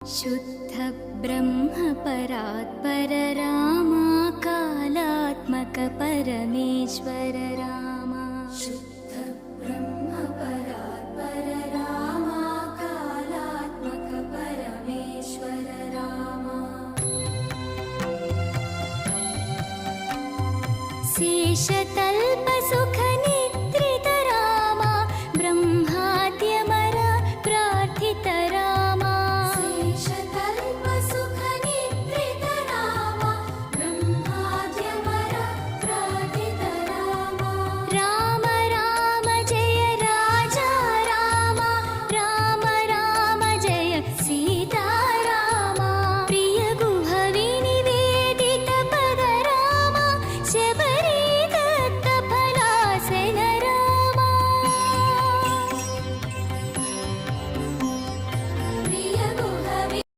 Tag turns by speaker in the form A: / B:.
A: शुद्ध ब्रह्म परात्पर रामा कालात्मक परमेश्वर रामा शुद्ध ब्रह्म परात्पर रामा कालात्मक परमेश्वर रामा शेष